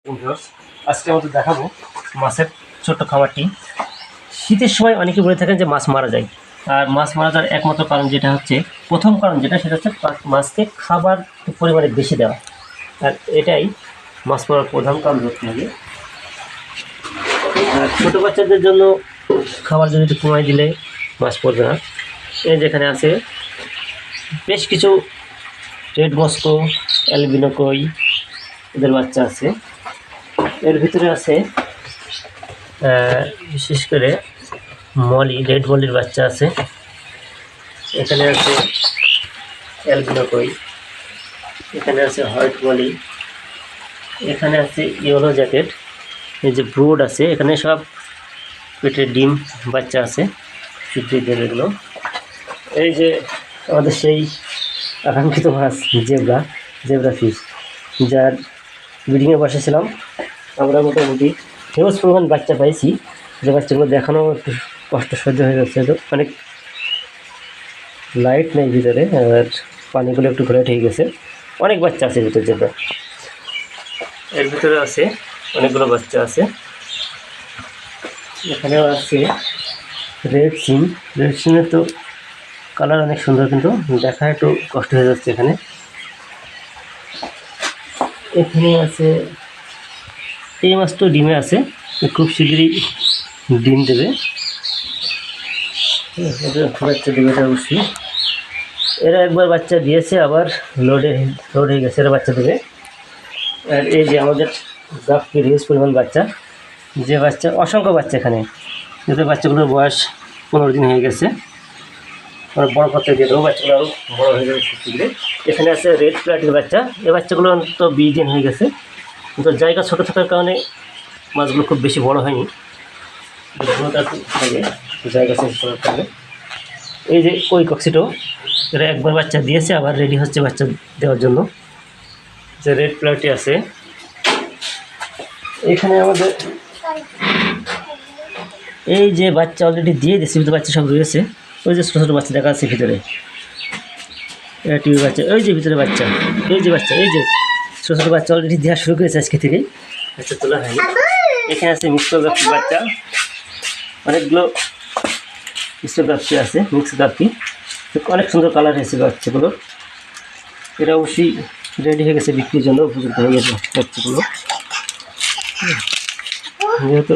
Viewers, আজকে আমাদের দেখাবো মাছের ছোট্ট খামারটি। শীতের সময় অনেকে বলে থাকেন যে মাছ মারা যায়, আর মাছ মারা যাওয়ার একমাত্র কারণ যেটা হচ্ছে, প্রথম কারণ যেটা সেটা হচ্ছে মাছকে খাবার পরিমাণে বেশি দেওয়া, আর এটাই মাছ মারার প্রধান কারণ ধরতে হবে। আর ছোটো বাচ্চাদের জন্য খাবার যদি একটু কমাই দিলে মাছ পড়বে না। এই যেখানে আছে বেশ কিছু রেড মস্কো, অ্যালবিনো কই, এদের বাচ্চা আছে। এর ভিতরে আছে বিশেষ করে মলি, রেড মলির বাচ্চা আছে। এখানে আছে অ্যালবিনো কই, এখানে আছে হোয়াইট মলি, এখানে আছে ইয়েলো জ্যাকেট, এই যে ব্রুড আছে। এখানে সব পেটের ডিম বাচ্চা আছে, শুদ্ধিদের এগুলো। এই যে আমাদের সেই আকাঙ্ক্ষিত মাছ জেব্রা ফিশ, যার ব্রিডিংয়ে বসেছিলাম আমরা। মোটামুটি হিউজ পরিমাণ বাচ্চা পাইছি। যে বাচ্চাগুলো দেখানো একটু কষ্ট সহ্য হয়ে যাচ্ছে, তো অনেক লাইট নেই ভিতরে, আর পানিগুলো একটু ঘোলাট হয়ে গেছে। অনেক বাচ্চা আছে ভিতরে জেব্রা, এর ভিতরে আছে অনেকগুলো বাচ্চা আছে। এখানেও আছে রেড সিমের তো কালার অনেক সুন্দর, কিন্তু দেখা একটু কষ্ট হয়ে যাচ্ছে। এখানে আছে এই মাছ তো ডিমে আছে, খুব শীঘ্রই ডিম দেবে, বাচ্চা দেবে এটা অবশ্যই। এরা একবার বাচ্চা দিয়েছে, আবার লোড হয়ে গেছে, এরা বাচ্চা দেবে। আর এই যে আমাদের গাপ্পির হিউজ পরিমাণ বাচ্চা, যে বাচ্চা অসংখ্য বাচ্চা এখানে, যাতে বাচ্চাগুলোর বয়স 15 দিন হয়ে গেছে। আমরা বড় করতে দিয়ে দেবো, বাচ্চাগুলো আরও বড়ো হয়ে যাবে খুব শীঘ্রই। এখানে আছে রেড প্লাটির বাচ্চা, এই বাচ্চাগুলো তো 20 দিন হয়ে গেছে, কিন্তু জায়গা ছোটো থাকার কারণে মাছগুলো খুব বেশি বড় হয়নি, জায়গা চেঞ্জ করার কারণে। এই যে কই কক্সিটো, এরা একবার বাচ্চা দিয়েছে, আবার রেডি হচ্ছে বাচ্চা দেওয়ার জন্য। যে রেড প্লাটি আছে এখানে আমাদের, এই যে বাচ্চা অলরেডি দিয়ে দিয়েছে, ভিতরে বাচ্চা সব রয়েছে। ওই যে ছোটো ছোটো বাচ্চা দেখা আছে ভিতরে, এটা টিভি বাচ্চা। ওই যে ভিতরে বাচ্চা, এই যে বাচ্চা, এই যে ছোটো ছোটো বাচ্চা অলরেডি দেওয়া শুরু করেছে আজকে থেকেই, বাচ্চা তোলা হয়নি। এখানে আছে মিক্সড গাপ্পি বাচ্চা, অনেকগুলো মিক্সড গাপ্পি আছে, মিক্সড গাপ্পি, অনেক সুন্দর কালার হয়েছে বাচ্চাগুলো। এটা অবশ্যই রেডি হয়ে গেছে বিক্রির জন্য, উপযুক্ত হয়ে গেছে বাচ্চাগুলো। যেহেতু